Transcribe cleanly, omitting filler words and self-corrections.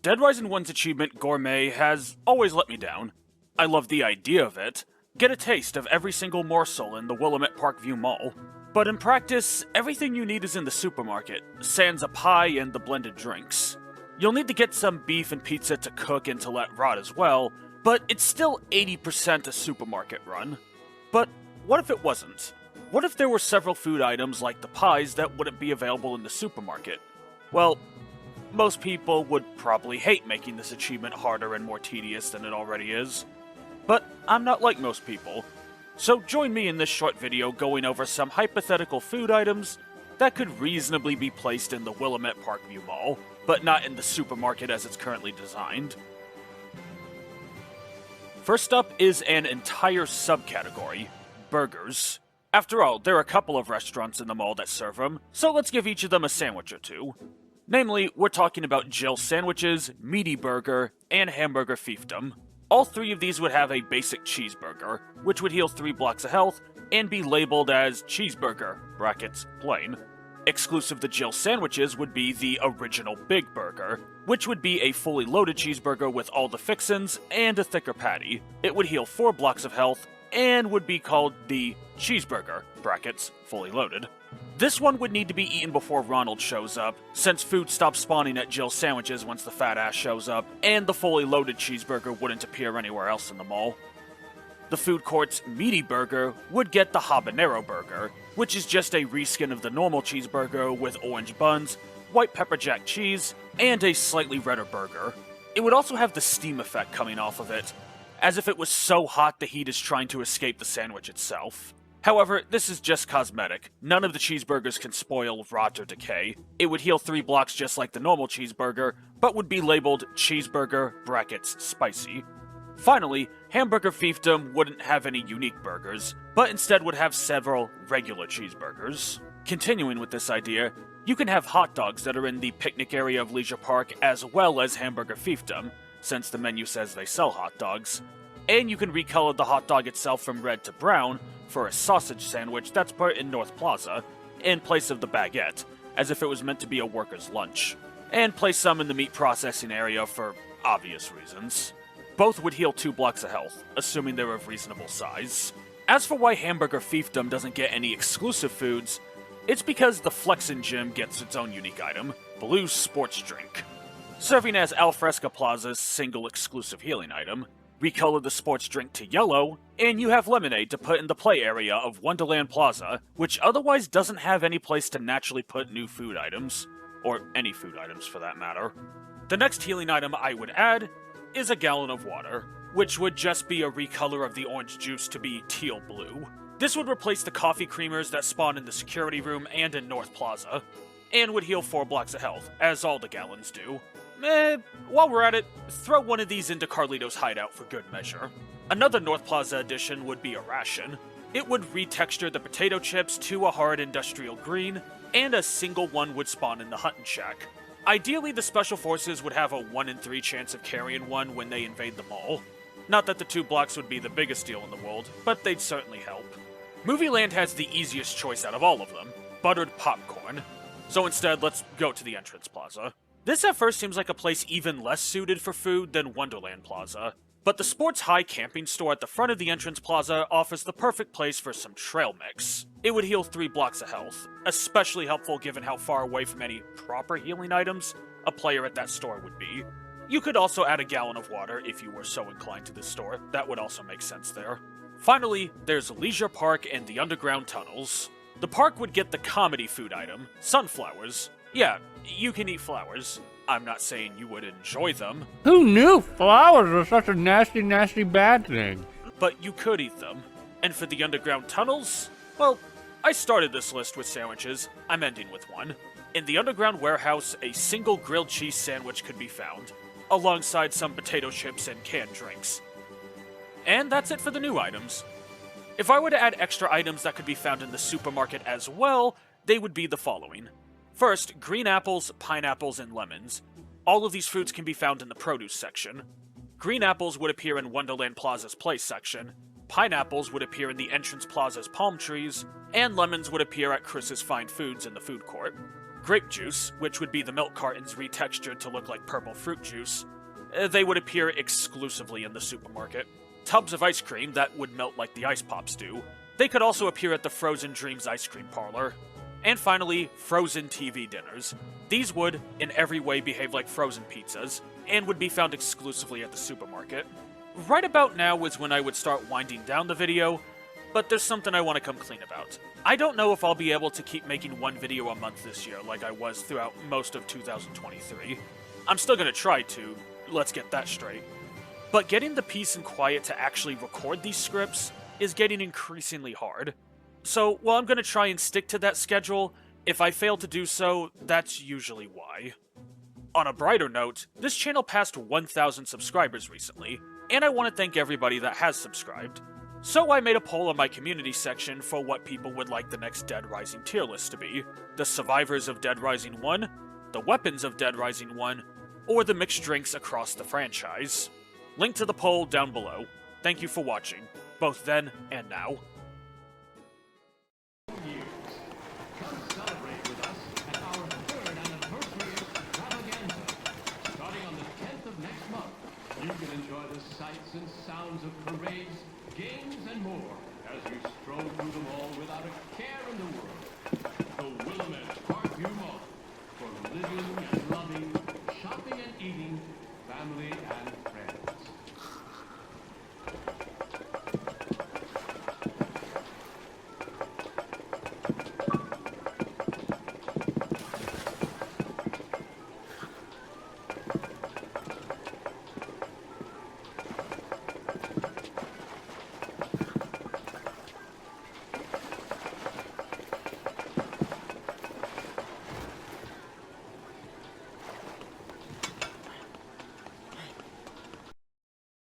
Dead Rising 1's achievement, Gourmet, has always let me down. I love the idea of it. Get a taste of every single morsel in the Willamette Parkview Mall. But in practice, everything you need is in the supermarket, sans a pie and the blended drinks. You'll need to get some beef and pizza to cook and to let rot as well, but it's still 80% a supermarket run. But what if it wasn't? What if there were several food items like the pies that wouldn't be available in the supermarket? Well, most people would probably hate making this achievement harder and more tedious than it already is. But I'm not like most people, so join me in this short video going over some hypothetical food items that could reasonably be placed in the Willamette Parkview Mall, but not in the supermarket as it's currently designed. First up is an entire subcategory, burgers. After all, there are a couple of restaurants in the mall that serve them, so let's give each of them a sandwich or two. Namely, we're talking about Jill Sandwiches, Meaty Burger, and Hamburger Fiefdom. All three of these would have a basic cheeseburger, which would heal 3 blocks of health, and be labeled as cheeseburger, brackets, plain. Exclusive to Jill Sandwiches would be the original Big Burger, which would be a fully loaded cheeseburger with all the fixins and a thicker patty. It would heal 4 blocks of health, and would be called the cheeseburger, brackets, fully loaded. This one would need to be eaten before Ronald shows up, since food stops spawning at Jill Sandwiches once the fat ass shows up, and the fully loaded cheeseburger wouldn't appear anywhere else in the mall. The food court's Meaty Burger would get the Habanero Burger, which is just a reskin of the normal cheeseburger with orange buns, white pepper jack cheese, and a slightly redder burger. It would also have the steam effect coming off of it, as if it was so hot the heat is trying to escape the sandwich itself. However, this is just cosmetic. None of the cheeseburgers can spoil, rot, or decay. It would heal 3 blocks just like the normal cheeseburger, but would be labeled cheeseburger, brackets, spicy. Finally, Hamburger Fiefdom wouldn't have any unique burgers, but instead would have several regular cheeseburgers. Continuing with this idea, you can have hot dogs that are in the picnic area of Leisure Park as well as Hamburger Fiefdom, since the menu says they sell hot dogs. And you can recolor the hot dog itself from red to brown for a sausage sandwich that's put in North Plaza, in place of the baguette, as if it was meant to be a worker's lunch. And place some in the meat processing area for obvious reasons. Both would heal 2 blocks of health, assuming they're of reasonable size. As for why Hamburger Fiefdom doesn't get any exclusive foods, it's because the Flexin Gym gets its own unique item, Blue Sports Drink. Serving as Alfresca Plaza's single exclusive healing item, recolor the sports drink to yellow, and you have lemonade to put in the play area of Wonderland Plaza, which otherwise doesn't have any place to naturally put new food items, or any food items for that matter. The next healing item I would add is a gallon of water, which would just be a recolor of the orange juice to be teal blue. This would replace the coffee creamers that spawn in the security room and in North Plaza, and would heal 4 blocks of health, as all the gallons do. While we're at it, throw one of these into Carlito's hideout for good measure. Another North Plaza addition would be a ration. It would retexture the potato chips to a hard industrial green, and a single one would spawn in the Hutton Shack. Ideally, the Special Forces would have a 1 in 3 chance of carrying one when they invade the mall. Not that the 2 blocks would be the biggest deal in the world, but they'd certainly help. Movie Land has the easiest choice out of all of them, buttered popcorn. So instead, let's go to the entrance plaza. This at first seems like a place even less suited for food than Wonderland Plaza, but the Sports High camping store at the front of the entrance plaza offers the perfect place for some trail mix. It would heal 3 blocks of health, especially helpful given how far away from any proper healing items a player at that store would be. You could also add a gallon of water if you were so inclined to this store, that would also make sense there. Finally, there's Leisure Park and the underground tunnels. The park would get the comedy food item, sunflowers. Yeah, you can eat flowers. I'm not saying you would enjoy them. Who knew flowers were such a nasty, nasty bad thing? But you could eat them. And for the underground tunnels, well, I started this list with sandwiches. I'm ending with one. In the underground warehouse, a single grilled cheese sandwich could be found, alongside some potato chips and canned drinks. And that's it for the new items. If I were to add extra items that could be found in the supermarket as well, they would be the following. First, green apples, pineapples, and lemons. All of these fruits can be found in the produce section. Green apples would appear in Wonderland Plaza's place section, pineapples would appear in the entrance plaza's palm trees, and lemons would appear at Chris's Fine Foods in the food court. grape juice, which would be the milk cartons retextured to look like purple fruit juice, they would appear exclusively in the supermarket. Tubs of ice cream that would melt like the ice pops do, they could also appear at the Frozen Dreams ice cream parlor. And finally, frozen TV dinners. These would, in every way, behave like frozen pizzas, and would be found exclusively at the supermarket. Right about now is when I would start winding down the video, but there's something I want to come clean about. I don't know if I'll be able to keep making one video a month this year like I was throughout most of 2023. I'm still gonna try to, let's get that straight. But getting the peace and quiet to actually record these scripts is getting increasingly hard. So, while I'm gonna try and stick to that schedule, if I fail to do so, that's usually why. On a brighter note, this channel passed 1,000 subscribers recently, and I want to thank everybody that has subscribed. So I made a poll on my community section for what people would like the next Dead Rising tier list to be. The survivors of Dead Rising 1, the weapons of Dead Rising 1, or the mixed drinks across the franchise. Link to the poll down below. Thank you for watching, both then and now. Come celebrate with us at our third anniversary extravaganza. Starting on the 10th of next month, you can enjoy the sights and sounds of parades, games, and more as you stroll through the mall without a care in the world. The Willamette Parkview Mall for living and loving, shopping and eating, family and friends.